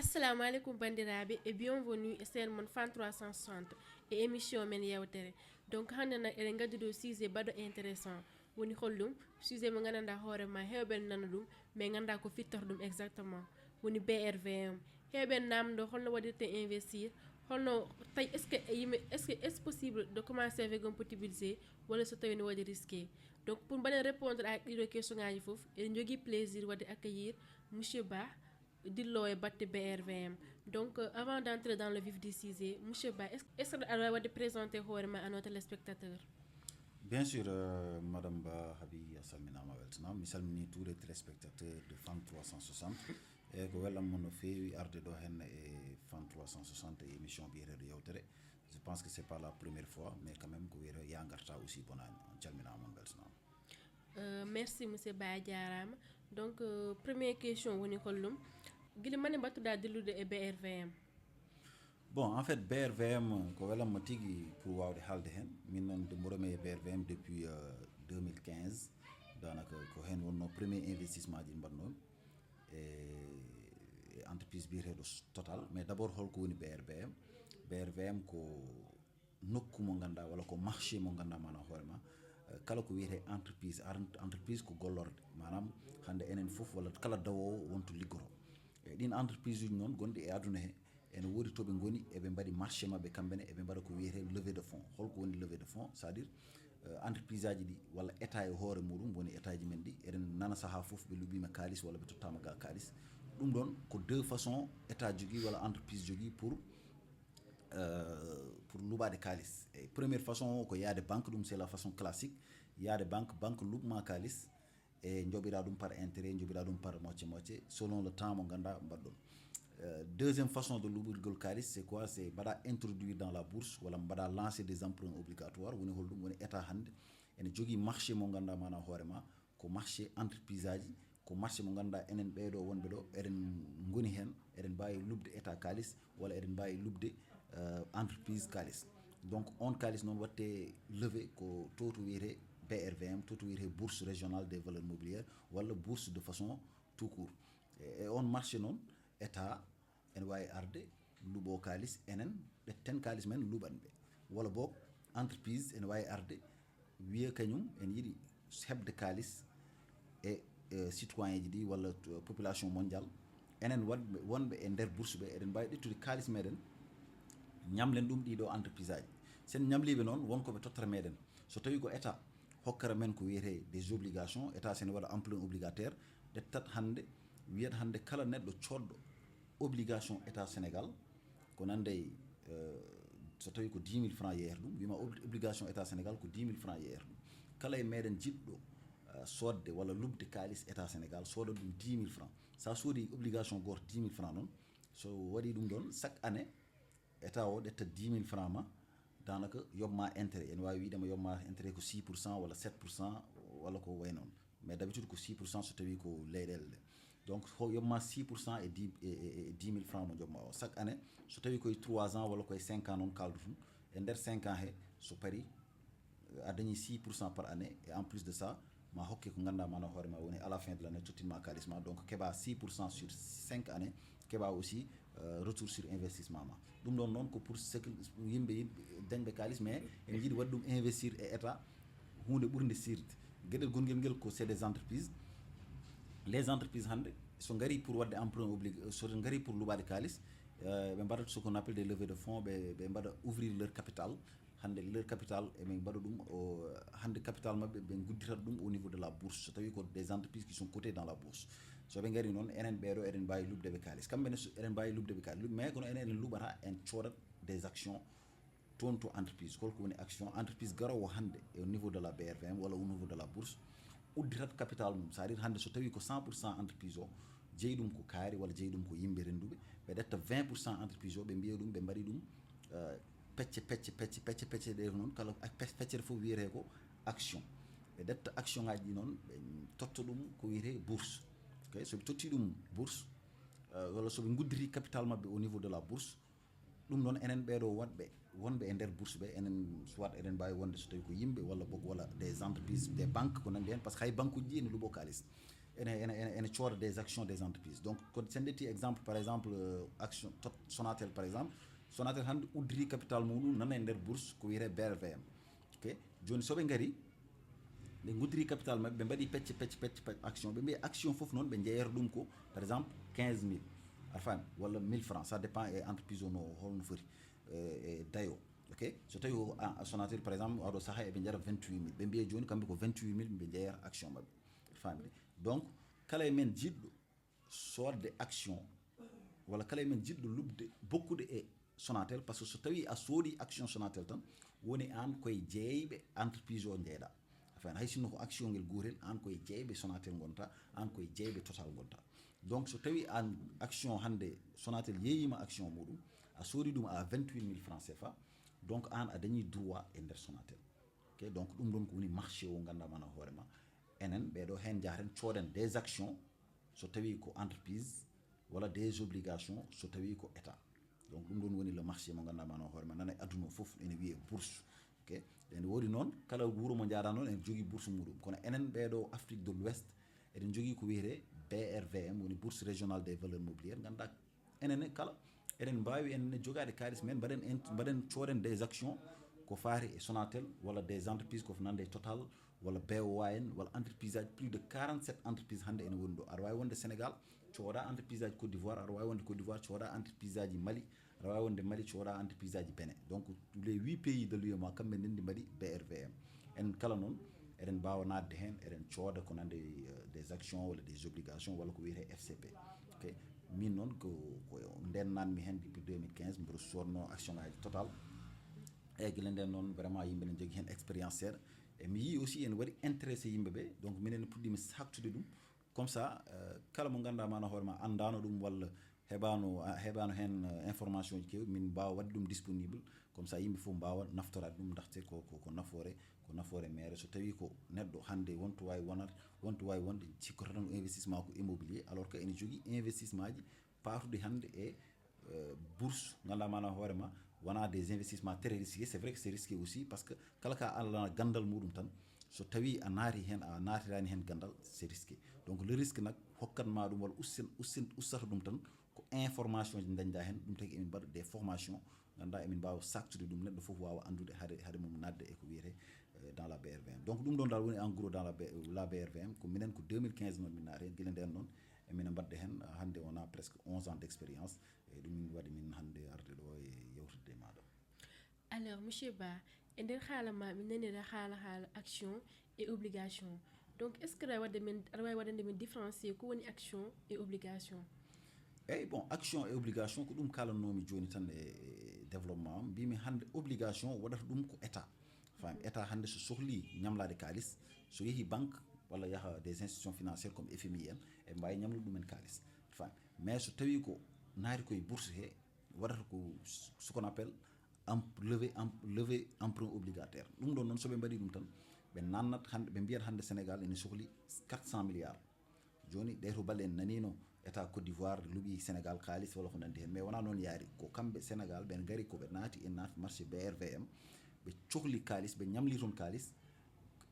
Assalamu alaikum bandiraɓe et bienvenue e sen mon fan 360 et émission men yewtere donc hande nak eɗen gaddi ɗo sujet baɗo intéressant woni hollum sujet mo gandanɗa hoorema hewɓe nana ɗum mais ganda ko fittata ɗum exactement woni BRVM hewɓe namdo holno waɗirte investir holno tawi est ce que yimɓe est ce possible de commencer avec un petit budget walla so tawi ne waɗi risqué donc pour mbaɗen répondre à ɗiɗo question ngaji foof eɗen jogui plaisir wadde accueillir monsieur Ba dillo e batte BRVM donc avant d'entrer dans le vif du sujet monsieur Ba est-ce que aɗa waɗi présenter hoorema à nos téléspectateurs. Bien sûr, Madame Ba Habi Assalminama weltanama mi salmini tous les téléspectateurs de FAN 360 e ko wellam mon no feewi arde ɗo hen e FAN 360 e émission biyeteɗo yewtere. Je pense que c'est pas la première fois mais quand même ko wiyete ya garta aussi bonani on calminama mon weltanama. Merci monsieur Ba a jarama donc première question woni hollum guila mane battuɗa dillude e BRVM. Bon, en fait, BRVM, ko welam tigi pour wawde halde hen min non de mborome e BRVM depuis 2015 danaka ko hen wonno premier investissement ji mbannomi e entreprise biyeteɗo Total mais d'abord holko woni BRVM. BRVM ko nokku mo ganda walla ko marché mo ganda mana hoorema kala ko wiyete entreprise ko gollorde manam hande enen fof walla kala dawowo wonto liggoro e ɗin entreprise uji noon gonɗi e aduna he ene woodi toɓe goni eɓe mbaɗi marché mabɓe kamɓene eɓe mbaɗa ko wiyete levée de fonds. Holko woni levée de fonds c'est à dire entreprise aji ɗi walla état e hoore muɗum woni état ji men ɗi eɗen nana saaha fof ɓe luɓima kalis walla ɓe tottama ga kalis ɗum ɗon ko deux façons état jogui walla entreprise jogui pour luɓade kalis e première façon ko yaade banque ɗum c'est la façon classique yaade banque luɓma kalis e joɓira ɗum par intérêt joɓira ɗum par moitié selon le temps mo ganda mbaɗɗon. Deuxième façon de luɓirgol kalis c'est quoi, c'est mbaɗa introduire dans la bourse walla mbaɗa lancer des emprunts obligatoires woni holɗum woni état hande ene jogui marché mo ganda mana hoorema ko marché entreprise aji ko marché mo ganda enen ɓeɗo wonɓe ɗo eɗen goni hen eɗen mbawi lubde état kalis walla eɗen mbawi lubde entreprise kalis. Donc on kalis noon watte levé ko to wiyete BRVM to wiyete bourse régionale des valeurs mobilières walla bourse de façon tout court et on marché noon état en wawi arde luɓo kalis enen ɓetten kalis men luɓanɓe walla boog entreprise en wawi arde wiya kañum en yiiɗi hebde kalis e citoyen ji ɗi walla population mondial enen wonɓe e nder bourse ɓe eɗen mbawi ƴettude kalis meɗen ñamlen ɗum ɗiɗo entreprise aji sen ñamliɓe noon wonkoɓe tottata meɗen so tawi ko état hokkara men ko wiyete des obligations état sene waɗa emprunt obligataire ƴettat hande wiyat hande kala neɗɗo coɗɗo obligation état Sénégal ko nande so tawi ko 10 000 francs yeeyata ɗum wima obligation état Sénégal ko 10 000 francs yeeyata ɗum kala e meɗen jiɗɗo sodde walla lubde kalis état Sénégal soda ɗum 10 000 francs sa soodi obligation goto 10 000 francs noon so waɗi ɗum ɗon chaque année état o ƴetta 10 000 francs ma danaka yobma intérêt en wawi wiidema yobma intérêt ko 6% walla 7% walla ko way noon mais d'habitude ko 6% so tawi ko leyɗele ɗe donc yobma 6% et 10 000 francs mo jobma o chaque année so tawi koye 3 ans walla koye 5 ans noon kaldutum e nder 5 ans he so pari a dañi 6% par année et en plus de ça ma hokke ko ganda mana hoorema woni à la fin de l'année tottinma kalis ma donc keɓa 6% sur 5 années keɓa aussi retour sur investissement ma ɗum ɗon noon ko pour yimɓe dañɓe kalis mais en jiiɗi waɗi ɗum investir e état hunde ɓurde sirde gueɗel gonguel ngel ko c'est des entreprises. Les entreprises hande so gari pour wadde emprunt so gari pour luɓade kalis ɓe mbaɗat ce qu'on appelle des levées de fonds ɓe mbaɗa ouvrir leur capital hande leur capital eɓe mbaɗa ɗum hande capital mabɓe ɓe gudditata ɗum au niveau de la bourse so tawi ko des entreprises qui sont cotées dans la bourse so ɓe gari noon enen ɓeɗo eɗen mbawi lubdeɓe kalis kamɓene eɗen mbawi lubdeɓe kalis mais kono enen luɓata en codat des actions toon to entreprise holko woni action entreprise garowo hande au niveau de la BRVM walla au niveau de la bourse udditat capital mum c'est à dire hande so tawi ko 100% entreprise o jeeyi ɗum ko kaari walla jeeyi ɗum ko yimɓe renduɓe ɓe ƴetta 20% entreprise o ɓe mbiya ɗum ɓe mbaɗi ɗum pecce ɗe noon kala peccere fof wiyete ko action ɓe ƴetta action ngaji ɗi noon ɓe totta ɗum ko wiyete bourse ok soɓe totti ɗum bourse walla soɓe guddiri capital mabɓe au niveau de la bourse ɗum noon enen ɓeɗo wonɓe e nder bourse ɓe enen soit eɗen mbawi wonde so tawi ko yimɓe walla boog walla des entreprises des banques ko nandi hen par ce que hay banque uji ɗi ene luuɓo kalis ene cooda des actions des entreprises. Donc ko sen detti exemple par exemple action Sonatel par exemple, Sonatel hande uddiri capital muɗum nana e nder bourse ko wiyete BRVM. Ok, joni soɓe ngari ɓe guddiri capital mabɓe ɓe mbaɗi pecce action ɓe mbiya action fof noon ɓe jeeyata ɗum ko par exemple 15 000 aɗa faami walla 1000 francs, ça dépend e entreprise o no holno foti e dayo. Ok, so tawi Sonatel par exemple aɗo saaha eɓe jara 28 000 ɓe mbiya joni kamɓe ko 28 000 ɓe jeeyata action mabɓe, aɗa faami. Donc kala e men jiɗɗo sodde action walla kala e men jiɗɗo lubde bokkude e Sonatel, par ce que so tawi a soodi action Sonatel tan woni an koye jeeyɓe entreprise o jeeyɗa, enfin hay sinno ko action ngel gotel an koye jeeyɓe Sonatel gonta, an koye jeeyɓe Total gonta. Donc so tawi an action hande Sonatel yeeyima action muɗum a soodi ɗum à 28 000 francs CFA, donc an a dañi droit e nder Sonatel. Ok, donc ɗum ɗon ko woni marché o gandamana hoorema enen ɓeɗo hen jahaten cooden des actions so tawi ko entreprise walla des obligations so tawi ko état. Donc ɗum ɗon woni le marché mo gandamano hoorema nana aduna o fof ene wiye bourse. Ok, ene woodi noon kala wuuro mo jaaɗa noon ene jogui bourse muɗum, kono enen ɓeɗo Afrique de l'Ouest eɗen jogui ko wiyete BRVM woni bourse régionale des valeurs mobilières. Ganda enene kala eɗen mbawi enen jogade kalis men mbaɗen cooden des actions ko faari e Sonatel walla des entreprises ko nande Total walla BOAN walla entreprise aji plus de 47 entreprises hande ene woni ɗo. Aɗa wawi wonde Sénégal cooda entreprise aji Côte d'Ivoire, aɗa wawi wonde Côte d'Ivoire cooda entreprise aji Mali, aɗa wawi wonde Mali cooda entreprise aji Bénin. Donc les 8 pays de l'UEMOA kamɓe ndendi mbaɗi BRVM. En kala noon eɗen mbawa nadde hen eɗen cooda ko nande des actions walla des obligations walla ko wiyete FCP. Ok, min noon ko ndennanmi hen depuis 2015 mboɗo sodno action ngaji Total e guila nden noon vraiment yimɓe ne jogui hen expérience seeɗa e mi yi aussi ene waɗi intéressé yimɓeɓe. Donc minen puɗɗimi haktude ɗum comme ça kala mo ganduɗa mana hoorema andano ɗum walla heɓano hen information ji kewɗi min mbawa wadde ɗum disponible comme ça yimɓe fof mbawa naftorade ɗum dakhte ko nafoore mere. So tawi ko neɗɗo hande wonto wawi wonde cikkata tan investissement ko immobilier alors que ene jogui investissement ji patuɗi hande e bourse ganduɗa mana hoorema wona des investissements très risqués. C'est vrai que c'est risqué aussi parce que kala ka alana gandal muɗum tan so tawi a naati hen a naatirani hen gandal c'est risqué. Donc le risque nak hokkatma ɗum walla ustata ɗum tan ko information ji dañda hen. Ɗum tagi emin mbaɗa des formations ganduɗa emin mbawa saktude ɗum neɗɗo foof wawa andude haade mum nadde e ko wiyete dans la BRVM. Donc ɗum ɗon dal woni en gros dans la BRVM ko minen ko 2015 noon min naati hen guila nden noon emina mbadde hen hande on a presque 11 ans d'expérience e ɗum min waɗi min hande arde ɗo e yewtidde maɗo. Alors monsieur Ba e nder haala ma min nanira haala action et obligation, donc est ce que aɗa wawi waɗande min différencier ko woni action et obligation? Eyyi bon, action et obligation ko ɗum kalannomi joni tan e développement mbimi hande obligation waɗata ɗum ko état. Enfin état hande so sohli ñamlade kalis so yeehi banque walla yaha des institutions financières comme FMI en e mbawi ñamlude ɗumen kalis. Enfin mais so tawi ko naari koye bourse he waɗata ko ce qu'on appelle levé emprunt obligataire. Ɗum ɗon noon soɓe mbaɗi ɗum tan ɓe nannat hande ɓe mbiyat hande Sénégal ene sohli 400 milliards. Joni ɗe to balle en nanino état Côte d'Ivoire luɓi Sénégal kalis walla ko nandi hen, mais wona noon yaari. Ko kamɓe Sénégal ɓen gari koɓe naati marché BRVM ɓe cohli kalis ɓe ñamli toon kalis.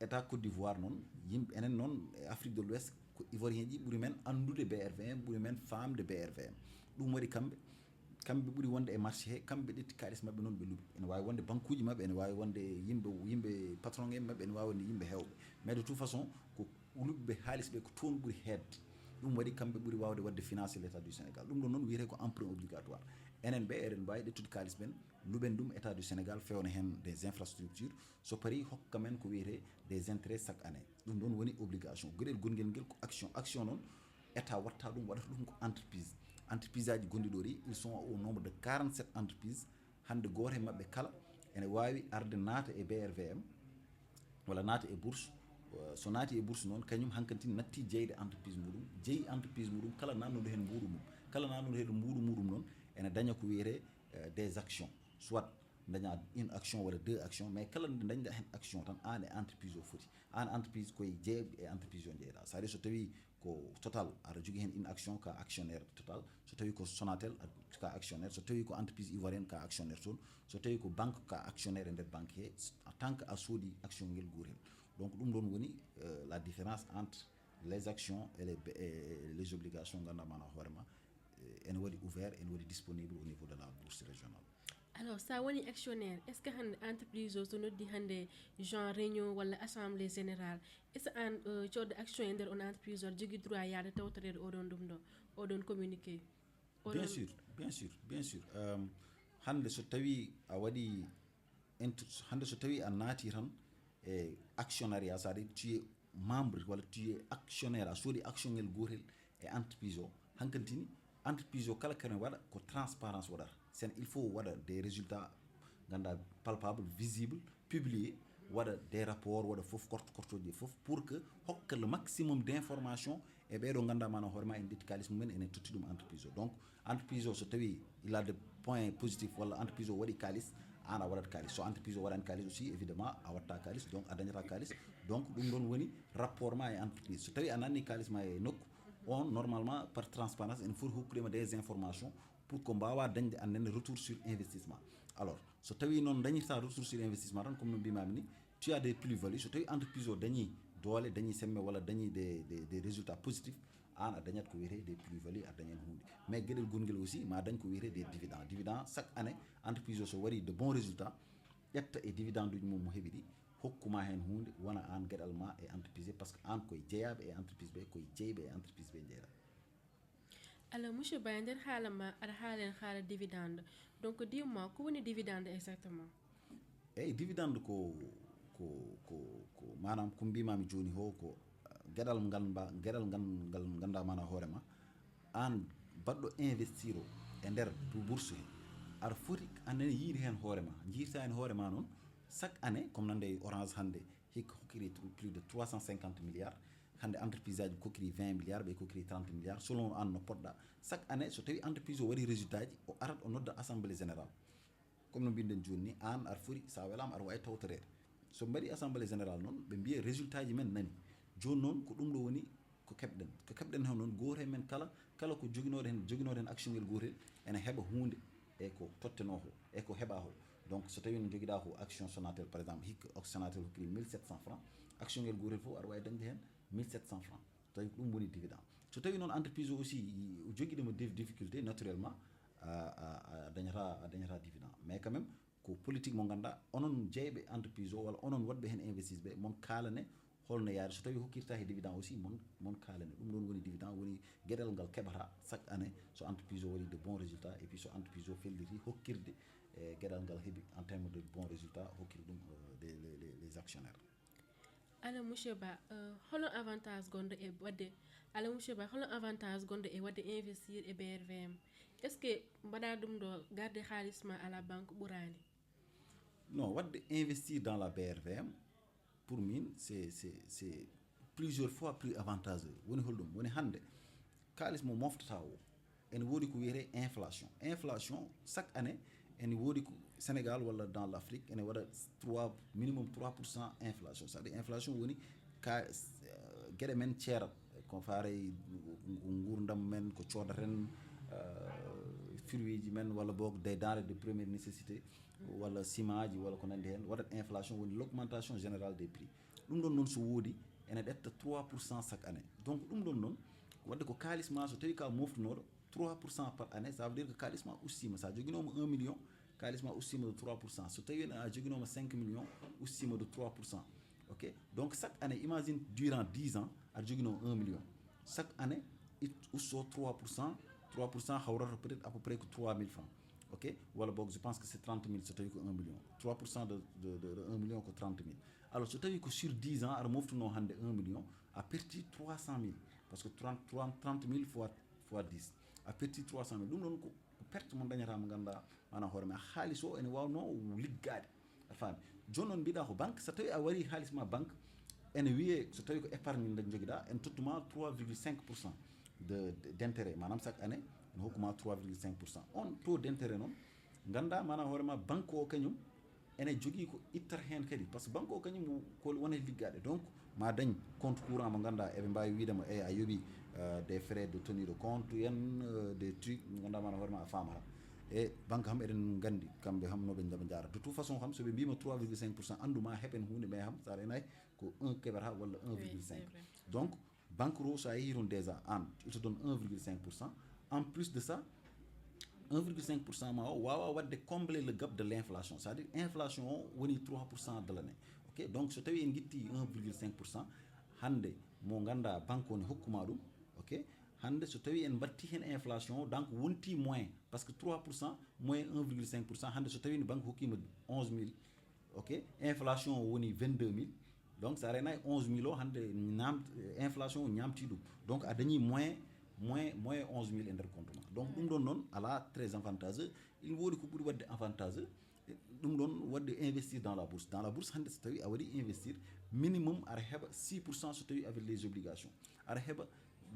État Côte d'Ivoire noon yimɓe enen noon e Afrique de l'Ouest ko ivoirien ji ɓuuri men andude BRVM, ɓuuri men famde BRVM. ɗum waɗi kamɓe ɓuuri wonde e marché he, kamɓe ƴetti kalis mabɓe noon ɓe luɓi. Ene wawi wonde banque uji mabɓe, ene wawi wonde yimɓe patron en mabɓe, ene wawi wonde yimɓe hewɓe, mais de toute façon ko luɓɓe haaliss ɓe ko toon ɓuuri hedde. ɗum waɗi kamɓe ɓuuri wawde wadde financer l'état du Sénégal. ɗum ɗon noon wiyete ko emprunt obligatoire. enen ɓe eɗen mbawi ɗettude kalis ɓen luɓen ɗum état du Sénégal fewna hen des infrastructures so pari hokka men ko wiyete des intérêts chaque année. ɗum ɗon woni obligation. gueɗel gonguel ngel ko action noon état watta ɗum waɗata ɗum ko entreprise aji gonɗi ɗo ɗi ils sont au nombre de 47 entreprises. hande goto e mabɓe kala ene wawi arde naata e BRVM walla naata e bourse. So naati e bourse noon kañum hankkadi natti jeyde entreprise muɗum, jeeyi entreprise muɗum kala nannuɗo hen mbuɗu mum, kala nannuɗo hen mbuɗu muɗum noon ene daña ko wiyete des actions, soit daña une action walla deux actions, mais kala nde dañɗa hen action tan an e entreprise o foti, an entreprise koye jeeyɓe e entreprise o jeeyɗa. C'est à dire so tawi ko Total aɗa jogui hen une action ka actionnaire Total, so tawi ko Sonatel ka actionnaire, so tawi ko entreprise ivoirienne ka actionnaire toon, so tawi ko banque ka actionnaire e nder banque he, en tant que a soodi action ngel gotel. Donc ɗum ɗon woni la différence entre les actions et les obligations ganda mana horema ene wadi ouvert ene wadi disponible au niveau de la bourse régionale. Alors ça woni actionnaire est ce que hande entreprise o so noddi hande genre réunion walla assemblée générale est ce an codde action e nder on entreprise o jogui droit yaade tawtorede oɗon ɗum ɗo oɗon communiqué bien sûr hande so tawi a waɗi hande so tawi a naati tan e actionnariat c'est à dire tu es membre walla tu es actionnaire a soodi action ngel gotel e entreprise o hankkantini entreprise o kala kene waɗa ko transparence waɗata sen il faut waɗa des résultats ganda palpable visible publié waɗa des rapports waɗa fof kortoji fof pour que hokka le maximum d'information e ɓeɗo ganda mana hoorema en ƴetti kalis mumen enen totti ɗum entreprise o donc entreprise o so tawi il a des points positifs walla entreprise o waɗi kalis an a waɗat kalis so entreprise o waɗani kalis aussi évidemment a watta kalis donc a dañata kalis donc ɗum ɗon woni rapport ma e entreprise so tawi a nanni kalis ma e nokku on normalement par transparence ene foti hokkudema des informations pour ko mbawa dañde annene retour sur investissement alors so tawi noon dañirta retour sur investissement tan comme no mbimami ni tu as des plus-values so tawi entreprise o dañi doole dañi semme walla dañi des résultats positifs an a dañat ko wiyete des plus-values a dañen hunde mais gueɗel gonguel aussi ma dañ ko wiyete des dividendes chaque année entreprise o so waɗi de bons résultats ƴetta e dividende uji mum mo heɓi ɗi hokkuma hen hunde wona an gueɗal ma e entreprise par ce que an koye jeeyaɓe e entreprise ɓe koye jeyɓe e entreprise ɓe jeeyata. Alors monsieur Ba nder haala ma aɗa haalen haala dividende donc dis-moi ko woni dividende exactement eyyi dividende ko manam ko mbimami joni ho ko gueɗal ngal ganda mana hoorema an baɗɗo investir o e nder bourse he aɗa foti anene yiide hen hoorema jiirta hen hoorema noon chaque année comme nande Orange hande hikka hokkiri plus de 350 milliards hande entreprise aji kokkiri 20 milliards ɓe kokkiri 30 milliards selon an no poɗɗa chaque année so tawi entreprise o waɗi résultat ji o arat o nodda assemblée générale comme no mbiɗen joni ni an aɗa foti sa welama aɗa wawi tawtorede so mbaɗi assemblée générale noon ɓe mbiya résultat ji men nani joni noon ko ɗum ɗo woni ko keɓɗen hen noon goto e men kala ko joguinoɗo hen action ngel gotel ene heeɓa hunde e ko totteno ko e ko heeɓa ko donc so tawi no joguiɗa ko action Sonatel par exemple hikka Sonatel hokkiri 1700 francs action ngel gotel fof aɗa wawi dañde hen 1700 francs tawi ko ɗum woni dividende so tawi noon entreprise o aussi joguiɗoma difficulté naturellement a dañata dividende mais quand même ko politique mo ganduɗa onon jeeyɓe entreprise o walla onon waɗɓe hen investis ɓe mon kalane holno yaade so tawi hokkirta he dividende aussi mon kalane ɗum ɗon woni dividende woni gueɗal ngal keɓata chaque année so entreprise o waɗi de bons résultats et puis so entreprise o felliti hokkirde e gueɗal ngal heeɓi en terme de bons résultats hokkiri ɗum les actionnaires. Alors monsieur Ba hono avantage gonɗo e wadde alors monsieur Ba hono avantage gonɗo e wadde investir e BRVM est ce que mbaɗa ɗum ɗo garde halis ma à la banque ɓurani non wadde investir dans la BRVM pour min c'est plusieurs fois plus avantageux woni holɗum woni hande kalis mo moftata o ene woodi ko wiyete inflation chaque année ene woodi ko Sénégal walla dans l'Afrique ene waɗa minimum 3% inflation c'est à dire inflation woni ka gueɗe men ceerat ko faare gurdam men ko codaten fruits ji men walla boog des denrées de première nécessité walla ciment ji walla ko nandi hen waɗat inflation woni l'augmentation générale des prix ɗum ɗon noon so woodi ene ɗetta 3% chaque année donc ɗum ɗon noon wadde ko kalisma so tawi ka moftunoɗo 3% par année ça veut dire que kalisma ustima sa joguinoma 1 million kalisma ustima de 3% so tawi a joguinoma 5 millions ustima de 3%. ok donc chaque année imagine durant 10 ans aɗa joguino 1 million chaque année usto 3% hawrata peut-être à peu près que 3000 francs. ok wala boog je pense que c'est 30 000 so tawi ko 1 million 3% de 1 million ko 30 000 alors so tawi ko sur 10 ans aɗa moftuno hande 1 million a perti 300 000 parce que 30 000 fois 10 a perti 300 000 ɗum ɗon ko perte mo dañata mo ganduɗa mana hoore ma haalis o ene wawno liggade a faami joni noon mbiɗa ko banque so tawi a wari haalis ma banque ene wiye so tawi ko épargne nde joguiɗa en tottuma 3,5% d'intérêt manam chaque année ene hokkuma 3,5%. on taux d'intérêt noon ganda mana hoorema banque o kañum ene jogui ko ittata hen kadi par ce que banque o kañum ko woni liggade donc ma dañ compte courant mo ganda eɓe mbawi widema e a yooɓi des frais de tenue de compte yen des trucs ganda mana hoorema a famata e banque ham eɗen gandi kamɓe ham noɓe jara de toute façon kam soɓe mbima 3,5% anduma heɓen hunde mais ham sa renay ko 1 keɓata walla 1,5 donc banque ro so a yehi toon déjà an il te donne 1,5%. En plus de ça 1,5% ma o wawa wadde combler le gap de l'inflation, c'est-à-dire inflation o woni 3% de l'année. Ok, donc so tawi en guitti 1,5% hande mo ganda banque woni hokkuma ɗum. Ok, hande so tawi en batti hen inflation donc wonti moins parce que 3% moins 1,5%, hande so tawi banque hokkima 11 000, ok, inflation woni 22 000, donc ça renay 11 000 o hande inflation ñamti ɗum, donc a dañi moins 11 000 e nder compte ma. Donc ɗum ɗon noon ala très avantageux. Il woodi ko ɓuri wadde avantageux, ɗum ɗon wadde investir dans la bourse. Dans la bourse hande so tawi a waɗi investir minimum aɗa heɓa 6% so tawi avec les obligations, aɗa heɓa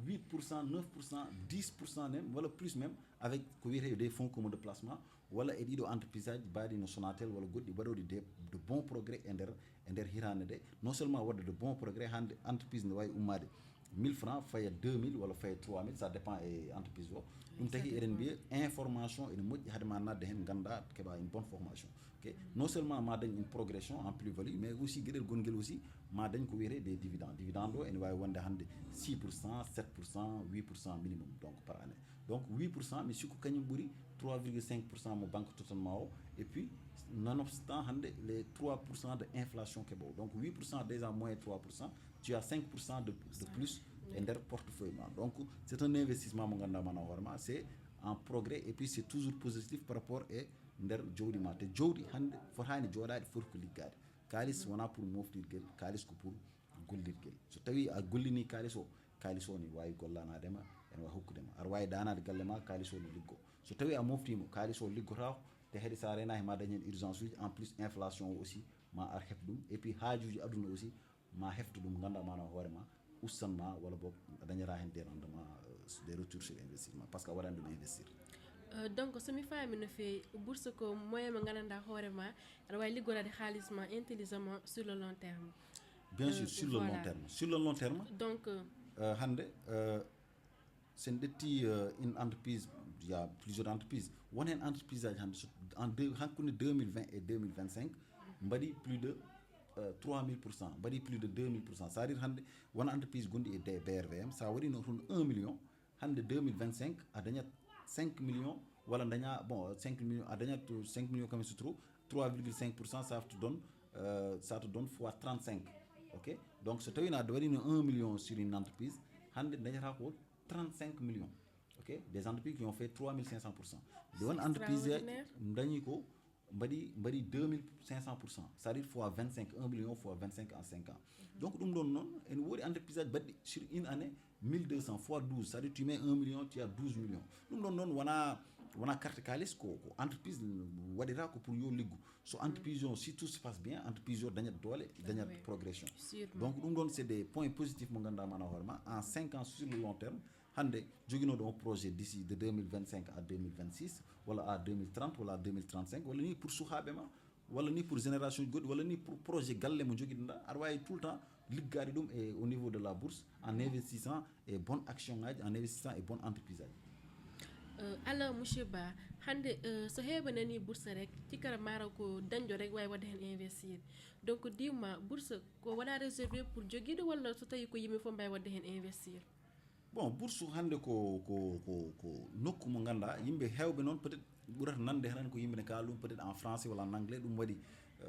8%, 9%, 10% même, wala plus même avec ko wiyete des fonds communs de placement, wala e ɗiɗo entreprise aji mbaɗi no Sonatel wala goɗɗi mbaɗoɗi de bons progrès e nder hirande nde. Non seulement wadde de bons progrès, hande entreprise ne wawi ummade 1000 francs faya 2000 wala faya 3000, ça dépend e entreprise o. ɗum tagi eɗen mbiya information ene moƴƴi hade ma nadde hen ganda keɓa une bonne formation. Okay? Non seulement ma dañ une progression en plus-value, mais aussi gueɗel gonguel aussi ma dañ ko wiyete des dividendes. Dividende o ene wawi wonde hande 6%, 7%, 8% minimum donc par année. Donc 8% mi sikku kañum ɓuuri 3,5% mo banque totalement o, et puis nonobstant hande les 3% de inflation keɓo. Donc 8% déjà moins 3%, tu as 5% de plus et nder portefeuille ma. Donc c'est un investissement mo ganda mana horma, c'est en progrès, et puis c'est toujours positif par rapport e nder jawdi ma. Te jawdi hande fotani joɗade foti ko liggade. Kalis wona pour moftirguel, kalis ko pour gollirguel. So tawi a gollini kalis o ni wawi gollanadema, en wawi hokkudema. Aɗa wawi danade galle ma, kalis o ne liggo. So tawi a moftimo kalis o liggotako, te heɗi sa renaki ma dañen urgence uji, en plus inflation o aussi ma ar hef ɗum, et puis haajuji aduna aussi ma heftu ɗum ganda mana hoorema ussanma, wala boog dañata hen des rendements, des retours sur investissement, parce que a waɗani ɗum investir. Donc somi faami no feewi bourse ko moyen mo gandanɗa hoorema aɗa wawi liggorade haaliss ma intelligemment sur le long terme. Bien sûr, sur le long terme. Sur le long terme, donc hande sen ɗetti une entreprise, il y a plusieurs entreprises, won hen entreprise aji hande hakkude 2020 et 2025 mbaɗi plus de 3000%, mbaɗi plus de 2000%. C'est-à-dire hande won entreprise gondi e BRVM sa waɗino toon 1 million, hande 2025 a dañat 5 millions, wala daña bon 5 millions, a dañat 5 millions comme c'est trop, 3,5%, ça te donne fois 35. Ok, donc so tawi na waɗino 1 million sur une entreprise, hande dañata ko 35 millions. Ok, des entreprises qui ont fait 3500%. De won entreprise dañi ko mbaɗi 2500%, c'est-à-dire fois 25, 1 million fois 25 en 5 ans. Donc ɗum ɗon noon en woodi entreprise aji baɗɗi sur une année 1200 fois 12, c'est-à-dire tu mets 1 million, tu as 12 millions. ɗum ɗon noon wona carte kalis ko entreprise waɗira ko pour yo liggu. So entreprise o, si tout se passe bien, entreprise o dañat doole, dañat progression. Donc ɗum ɗon c'est des points positifs mo ganduɗa mana hoorema. En 5 ans sur le long terme, hande joguinoɗo on projet d'ici de 2025 à 2026, wala à 2030, wala à 2035, wala ni pour suhaɓe ma, wala ni pour génération goɗɗi, wala ni pour projet galle mo joguiɗa, aɗa wawi tout le temps liggade ɗum e au niveau de la bourse, en investissant e bonne action ngaji, en investissant e bonne entreprise aji. Alors monsieur Ba, hande so heɓanani bourse rek cikara mara ko dañƴo rek wawi wadde hen investir. Donc dima bourse ko waɗa réservé pour joguiɗo, walla so tawi ko yimɓe fof mbawi wadde hen investir? Bon, bourse hande ko nokku mo ganda yimɓe hewɓe noon peut-être ɓurata nande hen ko yimɓe ne kala ɗum peut-être en français wala en anglais, ɗum waɗi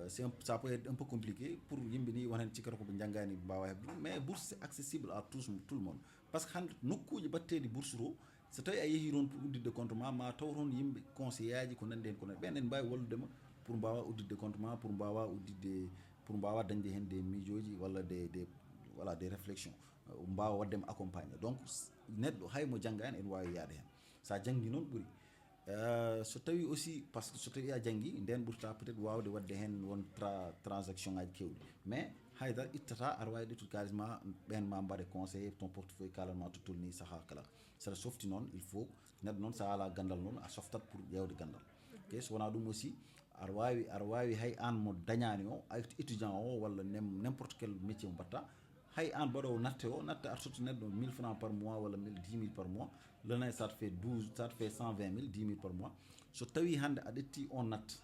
ça peut être un peu compliqué pour yimɓe ni won hen cikkata koɓe janggani mbawa hebde ɗum, mais bourse c'est accessible à tout le monde. Parce que hande nokkuji batteɗi bourse to, so tawi a yeehi toon pour udditde compte ma taw toon yimɓe conseiller aji ko nandi hen ko ɓen en mbawi walludema pour mbawa udditde compte ma, pour mbawa dañde hen des miijoji walla des réflexions, mbawa waddema accompagner. Donc neɗɗo haymo jangga en wawi yaade hen, sa janggi noon ɓuuri. So tawi aussi, parce que so tawi a janggi nden ɓurta peut-être wawde wadde hen won transaction ngaji kewɗi, mais haydara ittata aɗa wawi ɗettude kalis ma, ɓen ma mbaɗe conseillé ton portefeuille kalanma to tolni saaha kala. Saɗa softi noon il faut neɗɗo noon sa ala gandal noon a softat pour ƴewde gandal. Ok, so wona ɗum aussi aɗa wawi hay an mo dañani o étudiant o walla n'importe quel métier mo mbatta, hay an baɗowo natte aɗa sotti neɗɗo 1000 francs par mois walla 10 000 par mois, l'année ça te fait 120 000, 10 000 par mois. So tawi hande a ƴetti on natte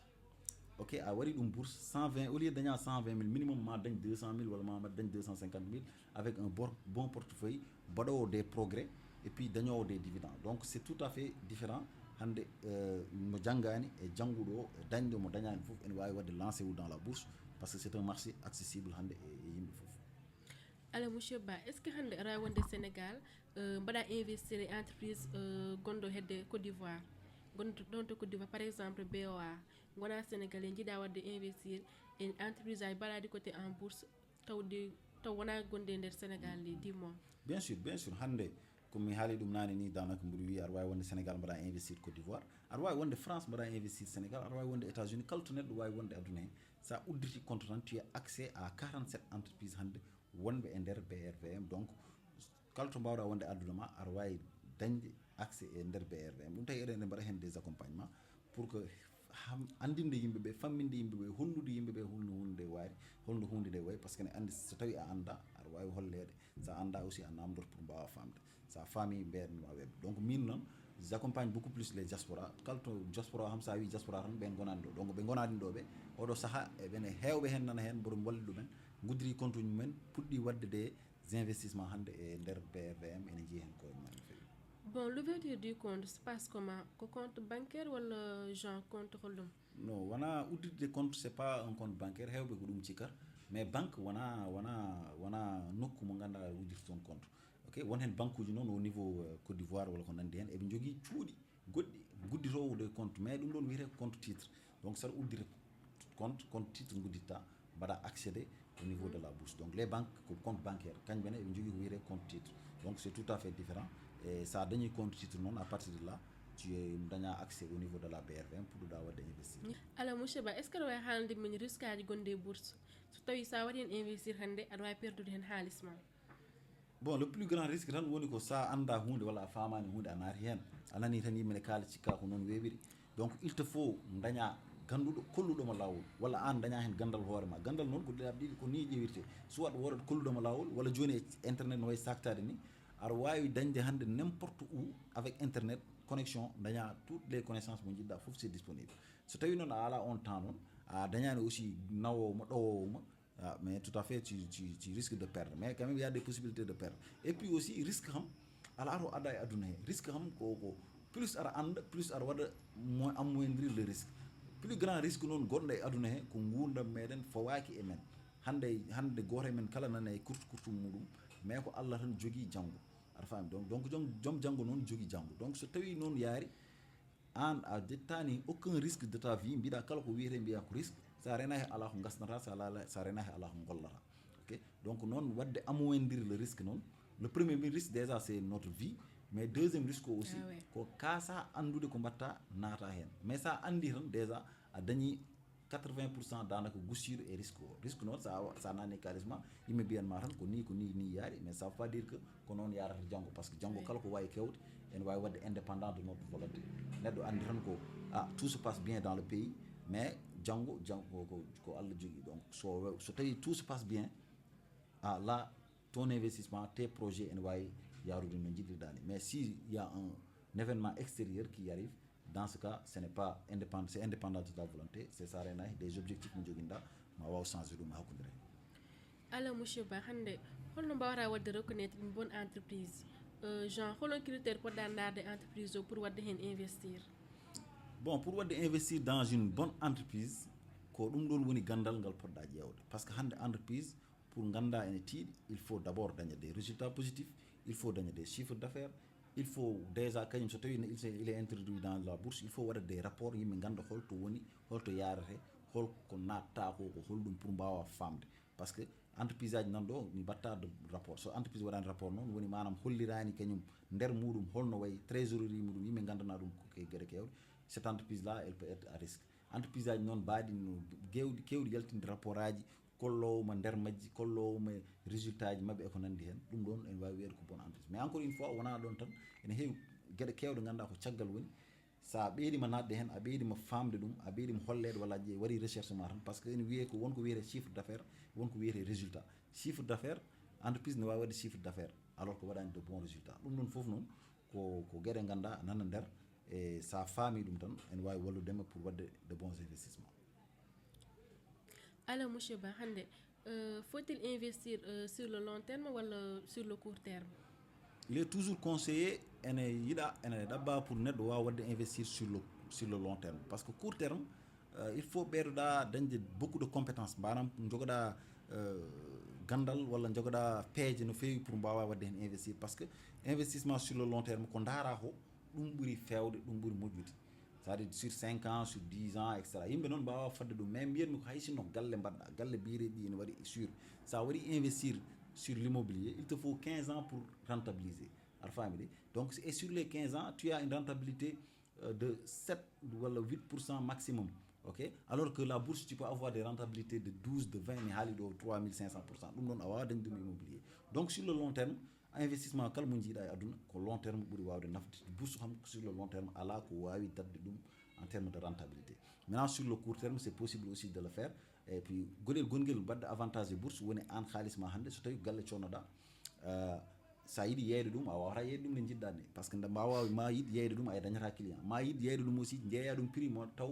ok a waɗi ɗum bourse 120 au lieu daña 120 000 minimum ma dañ 200 000 walla ma dañ 250 000 avec un bon portefeuille baɗowo des progrès et puis dañowo des dividendes. Donc c'est tout à fait différent hande mo janggani e jannguɗo o e dañde mo dañani fof ene wawi wadde lancé wu dans la bourse parce que c'est un marché accessible hande e yimɓe fof. Alors monsieur Ba, est ce que hande aɗa wonde Sénégal mbaɗa investir e entreprise gonɗo hedde Côte d'Ivoire, gonɗo ɗon to Côte d'Ivoire par exemple BOA gona sénégalais jiiɗa wadde investir en entreprise aji mbaɗaɗi côté en bourse taw wona gonde nder Sénégal li dis-moi. Bien sûr hande komi haali ɗum nane ni danaka mbiɗa wi aɗa wawi wonde Sénégal mbaɗa investir Côte d'Ivoire, aɗa wawi wonde France mbaɗa investir Sénégal, aɗa wawi wonde États-Unis, kala to neɗɗo wawi wonde aduna he sa udditi compte tan tu as accès à 47 entreprises hande wonɓe e nder BRVM. Donc kala to mbawɗa wonde aduna ma aɗa wawi dañde accès e nder BRVM. ɗum tawi eɗen mbaɗa hen des accompagnements pour que andinde yimɓeɓe famminde yimɓeɓe hollude yimɓeɓe holno hunde wari holno hunde nde wayi par ce que ne andi so tawi a anda aɗa wawi hollede, sa anda aussi a namdoto pour mbawa famde, sa faami mbeyanma webde. Donc min noon j'accompagne beaucoup plus les diaspora, kala to diaspora ham sa wi diaspora tan ɓen gonani ɗo, donc ɓe gonani ɗo ɓe oɗo saaha eɓene hewɓe hen nana hen mboɗo walli ɗumen guddiri compte uji mumen puɗɗi wadde des investissements hande e nder BRVM ene jeeyi hen koye mumen no fewi. Bon, l'ouverture du compte se passe comment? Ko compte bancaire wala genre compte hollum? Non, wona uddirde compte c'est pas un compte bancaire, hewɓe ko ɗum cikkata, mais banque wona nokku mo ganduɗa uddirta toon compte. Ok, won hen banque uji noon au niveau Côte d'Ivoire wala ko nandi hen eɓe jogui cuuɗi goɗɗi gudditowo de compte, mais ɗum ɗon wiyete compte titre. Donc saɗa uddira compte titre gudditta mbaɗa accéder au niveau de la bourse. Donc les banques ko compte bancaire kañum ɓene eɓe jogui ko wiyete compte titre, donc c'est tout à fait différent. Et ça dañi compte titre noon à partir de là tu daña accès au niveau de la BRVM pour ɗuɗa wadde investir. Alors monsieur Ba, est ce que aɗa wawi haalde min risque aji gonɗe bourse so tawi sa waɗi hen investir hande aɗa wawi perdude hen haaliss ma? Bon, le plus grand risque tan woni ko sa anda hunde walla a famani hunde a naati hen a nani tan yimɓe ne kaala cikka ko noon weɓiri. Donc il te faut daña ganduɗo kolluɗomo lawol walla an daña hen gandal hoorema. Gandal noon ko ɗiɗaɓe ɗiɗi ko ni ƴewirte, soit wodat kolluɗomo lawol walla joni e internet no wayi saktade ni aɗa wawi dañde hande n'importe où avec internet connexion daña toutes les connaissances mo jiɗɗa fof c'est disponible. So tawi noon a ala on temps noon a dañani aussi nawowoma ɗowowoma, mais tout à fait tu risques de perdre, mais quand même il y a des possibilités de perdre. Et puis aussi risque ham ala ato ada e aduna he, risque ham ko plus aɗa anda plus aɗa waɗa amoindrir le risque. Plus grand risque noon gonɗo e aduna he ko gurdam meɗen fawaki e men hande goto e men kala nana e kurtu muɗum, mais ko Allah tan jogui janggo aɗa faami. Donc joom janggo noon jogui janggo. Donc so tawi noon yaari an a jettani aucun risque de ta vie, mbiɗa kala ko wiyete mbiya ko risque, sa rena he ala ko gasnata, sa rena he ala ko gollata. Ok, donc noon wadde amoindrir le risque noon, le premier risque déjà c'est notre vie, mais deuxième risque aussi ko kasa andude ko mbatta naata hen. Mais sa andi tan déjà a dañi 80% danaka gussiɗo e risque o. Risque noon sa nani kalisma yimɓe mbiyanma tan ko ni yaari, mais ça veut pas dire que ko noon yarata janggo, par ce que janggo kala ko wawi kewde en wawi wadde indépendant de notre volonté. Neɗɗo andi tan ko tout se passe bien dans le pays, mais janggo ko Allah jogui. Donc so tawi tout se passe bien, là ton investissement, tes projets en wawi yarude no jiɗirɗani. Mais si il y a un événement extérieur qui arrive, dans ce cas ce n'est pas indépendant, c'est indépendant de ta volonté, c'est ça renayi des objectifs mo joguinɗa ma waw changer ɗum hakkudere. Alors monsieur Ba, hande holno mbawata wadde reconnaître une bonne entreprise, genre holon critère poɗɗa darde entreprise o pour wadde hen investir? Bon, pour wadde investir dans une bonne entreprise ko ɗum ɗon woni gandal ngal poɗɗa ƴewde, par ce que hande entreprise pour ganda ene tiiɗi, il faut d'abord daña des résultats positifs, il faut daña des chiffres d'affaires, il faut déjà kañum so tawi il est introduit dans la bourse, il faut waɗa des rapports yimɓe ganda holto woni holto yarate holko natta ko holɗum pour mbawa famde. Par ce que entreprise aji nan ɗo mi mbatta de rapport, so entreprise waɗani rapport noon woni manam hollirani kañum nder muɗum holno wayi trésorerie muɗum yimɓe gandana ɗum ko gueɗe kewɗe, cette entreprise là elle peut être à risque. Entreprise aji noon mbaɗi no kewɗi yaltinde rapport aji kollowoma nder majji, kollowoma résultat ji mabɓe eko nandi hen, ɗum ɗon en wawi wiyede ko bonne entreprise. Mais encore une fois wona ɗon tan, ene heewi gueɗe kewɗe ganduɗa ko caggal woni, sa ɓeydima nadde hen a ɓeydima famde ɗum, a ɓeydima hollede walla waɗi recherche ma tan, par ce que ene wiye ko wonko wiyete chiffre d'affaires, wonko wiyete résultat. Chiffre d'affaires, entreprise ne wawi wadde chiffre d'affaires alors que waɗani de bons résultats. Ɗum ɗon foof noon ko gueɗe ganduɗa nana nder, e sa faami ɗum tan ene wawi walludema pour wadde de bons investissements. Alors monsieur Ba hande faut-il investir sur le long terme ou sur le court terme? Il est toujours conseillé ene yiɗa ene ɗabba pour neɗɗo wawa wadde investir sur le long terme parce que court terme il faut ɓeydoɗa dañde beaucoup de compétences manam jogoɗa gandal walla jogoɗa peeje no feewi pour mbawa wadde hen investir par ce que investissement sur le long terme ko daara ko ɗum ɓuuri fewde ɗum ɓuuri moƴƴude c'est à dire sur 5 ans sur 10 ans etc yimɓe noon mbawa fadde ɗum mais mbiyatmi ko hay sinno galle mbaɗɗa galle biireɗi ene waɗi sûr sa waɗi investir sur l'immobilier il te faut 15 ans pour rentabiliser aɗa faami de donc et sur les 15 ans tu as une rentabilité de 7 wala 8% maximum ok alors que la bourse tu peux avoir des rentabilités de 12 de 20 mi haali ɗo 3500% ɗum ɗon a wawa dañde ɗum immobilier donc sur le long terme investissement kala mo jiiɗa e aduna ko long terme ɓuuri wawde nafde bourse kam sur le long terme ala ko wawi dadde ɗum en termes de rentabilité maintenant sur le court terme c'est possible aussi de le faire et puis goɗel gonguel badde avantage e bourse woni an haalisma hannde so tawi galle connoɗa sa yiiɗi yeyde ɗum a wawata yeyde ɗum nde jiɗɗa nde par ce que nde mbawa ma yiiɗ yeyde ɗum a dañata client ma yiiɗ yeyde ɗum aussi jeeya ɗum prix mo taw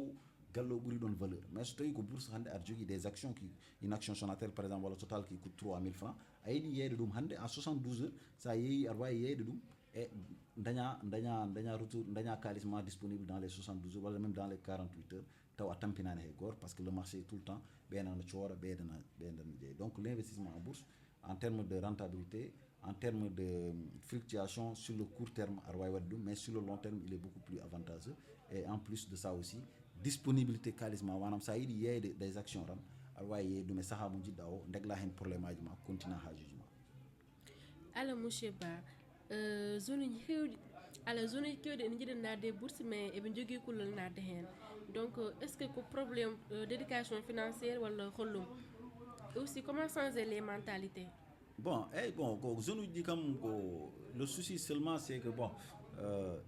galle o ɓuuri ɗon valeur mais so tawi ko bourse hannde aɗa jogui des actions qui une action Sonatel par exemple walla Total qui coûte 3000 francs a yiiɗi yeyde ɗum hannde en 72 heures sa yeeyi aɗa wawi yeyde ɗum e daña retour daña kalisma disponible dans les 72 heures walla même dans les 48 heures taw a tampinani hay goto parce que le marché tout le temps ɓeynana coora ɓeydana jeeyi donc l'investissement en bourse en termes de rentabilité en termes de fluctuation sur le court terme aɗa wawi wadde ɗum mais sur le long terme il est beaucoup plus avantageux et en plus de ça aussi disponibilité kalisma manam sa yiiɗi yeyde des actions tan aɗa wawi yeyde ɗum e saaha mo jiɗɗa o degla hen probléme aji ma continue hajuji ma. Alors monsieur Ba zone uji hewɗi ala zone uji kewɗi ene jiiɗi nadde bourse mais eɓe jogui kullol nadde hen donc est ce que ko probléme d'éducation financière walla hollum et aussi comment changer les mentalités? Bon ko zone uji ɗi kam ko le souci seulement c'est que bon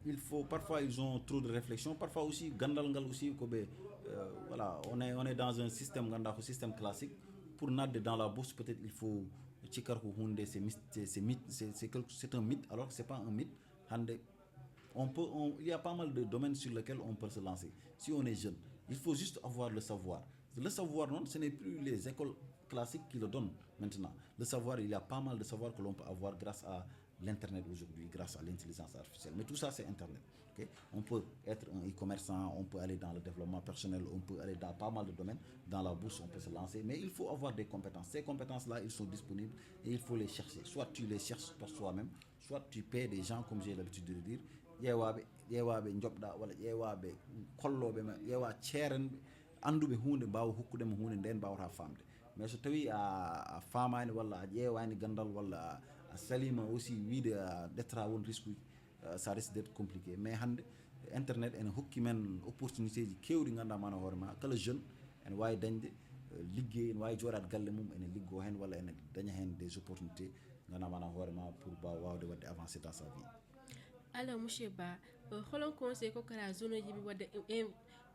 il faut parfois ils ont trop de réflexion parfois aussi gandal ngal aussi ko ɓe voilà on est dans un système ganda ko système classique pour nadde dans la bourse peut-être il faut cikkar ko hunde c'est un mythe alors que c'est pas un mythe hande il y a pas mal de domaines sur lesquels on peut se lancer si on est jeune il faut juste avoir le savoir non ce n'est plus les écoles classiques qui le donnent maintenant le savoir il y a pas mal de savoir que l'on peut avoir grâce à l'internet aujourd'hui grâce à l'intelligence artificielle mais tout ça c'est internet okay? On peut être un e-commerçant on peut aller dans le développement personnel on peut aller dans pas mal de domaines dans la bourse on peut se lancer mais il faut avoir des compétences ces compétences là ils sont disponibles et il faut les chercher soit tu les cherches par soi-même soit tu paies des gens comme j'ai l'habitude de le dire ƴeewaɓe jobɗa walla ƴeewaɓe kolloɓe ma ƴeewa ceerenɓe anduɓe hunde mbawa hokkudema hunde nden mbawata famde mais so tawi a famani walla a ƴeewani gandal walla a salima aussi wiide a ɗettata won risque uji ça risque d'être compliqué mais hande internet ene hokki men opportunité ji kewɗi ganduɗa mana hoore ma kala jeune ene wawi dañde liggey ene wawi jooɗade galle mum ene liggo hen walla ene daña hen des opportunités ganduɗa mana hoore ma pour wawde wadde avancé dans sa vie. Alors monsieur Ba holon conseil kokora zone uji ɓe wadde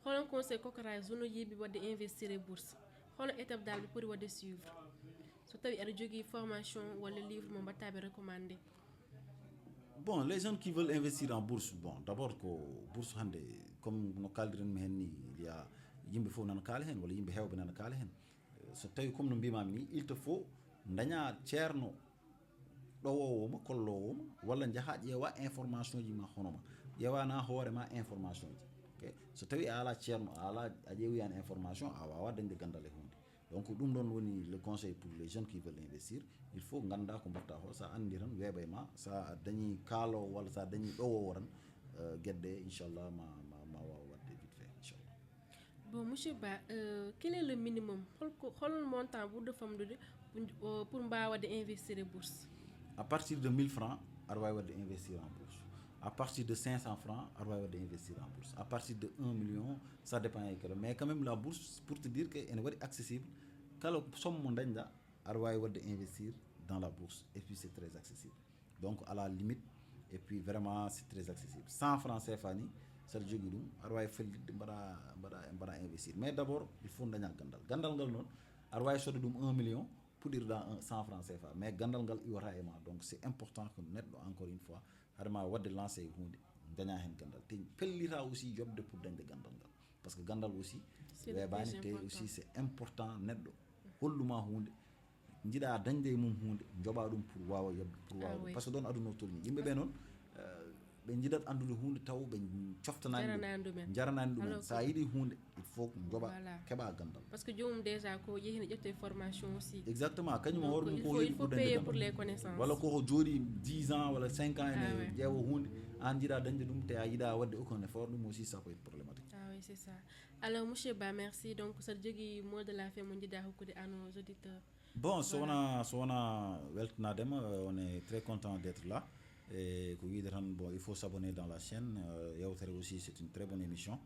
holon conseil kokora zone uji ɓe wadde investir e bourse hono étape dal ɓe poti wadde suivre so tawi aɗa jogui formation walla livre mo mbattaɓe recommandé? Bon les jeunes qui veulent investir en bourse bon d'abord ko bourse hande comme no kaldirenmi hen ni il y a yimɓe fof nana kaala hen walla yimɓe hewɓe nana kaala hen so tawi comme no mbimami ni il te faut daña ceerno ɗowowoma kollowoma walla jaaha ƴeewa information ji ma honoma ƴeewana hoorema information ji okay? So tawi a ala ceerno a ƴeewiyani information a wawa dañde gandal e hunde donc ɗum ɗon woni le conseil pour les jeunes qui veulent investir il faut ganda ko mbatta ho sa andi tan weeɓa ma sa dañi kaalowo walla sa dañi ɗowowo tan gueɗɗe inchallah ma wawa wadde vite fait inchallah. Bon monsieur Ba quel est le minimum hol montant ɓurɗo famdude pour mbawade investir e bourse? À partir de 1000 francs aɗa wawi wadde investir en bourse à partir de 500 francs aɗa wawi wadde investir en bourse à partir de 1 million ça dépend e kala mais quand même la bourse pour te dire que ene waɗi accessible kala somme mo dañɗa aɗa wawi wadde investir dans la bourse et puis c'est très accessible donc à la limite et puis vraiment c'est très accessible 100 francs CFA ni saɗa jogui ɗum aɗa wawi fellitde mbaɗa investir mais d'abord il faut daña gandal ngal noon aɗa wawi sodde ɗum 1 million puɗirɗa 100 francs CFA mais gandal ngal iwata e ma donc c'est important que neɗɗo encore une fois haɗama wadde lancé e hunde daña hen gandal te pellita aussi jobde pour dañde gandal ngal parce que gandal aussi weeɓani te aussi c'est important neɗɗo holluma hunde jiɗa dañde e mum hunde joɓa ɗum pour wawa yebde pour wawa oui. par ce que ɗon aduna o tolni yimɓe ɓe noon ɓe jiɗat andude hunde taw ɓe coftanani ɗum jaranani ɗumen sa yiiɗi hunde il faut joɓa keɓa gandal parce que jomum déjà ko yehine ƴette formation aussi exactement kañum hoore mum ko il faut payer pour les connaissances walla koko jooɗi 10 ans walla 5 ans ene ƴeewa hunde an jiiɗa dañde ɗum te a yiiɗa wadde aucun effort ɗum aussi ça peut être problématique. Ah oui, c'est ça. Alors monsieur Ba, merci. Donc ça jogui mot de la fin mon jiɗa hokkude à nos auditeurs. Bon, Sona weltanadema, on est très content d'être là. Et bon, il faut s'abonner dans la chaîne. Yawtere aussi, c'est une très bonne émission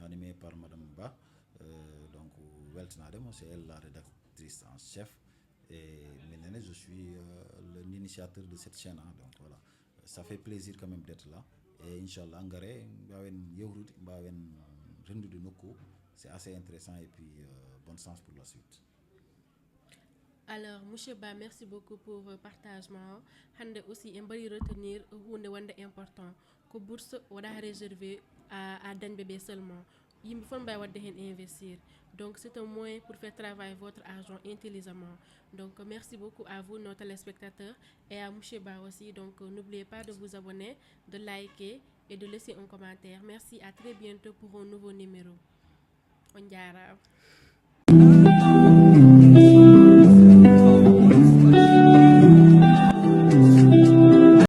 animée par Madame Ba. Donc, weltanadema, c'est elle la rédactrice en chef. Et maintenant, je suis l'initiateur de cette chaîne. Hein, donc voilà, ça fait plaisir quand même d'être là. Et Inch'Allah, engrais, rendu nokku, c'est assez intéressant et puis bon sens pour la suite. Alors, monsieur Ba, merci beaucoup pour le partagement. Hande aussi, on peut retenir hunde wande important que bourse wada réservé à Dan bébé seulement. Il faut investir. Donc, c'est un moyen pour faire travailler votre argent intelligemment. Donc, merci beaucoup à vous, nos téléspectateurs, et à monsieur Ba aussi. Donc, n'oubliez pas de vous abonner, de liker et de laisser un commentaire. Merci, à très bientôt pour un nouveau numéro. On diara.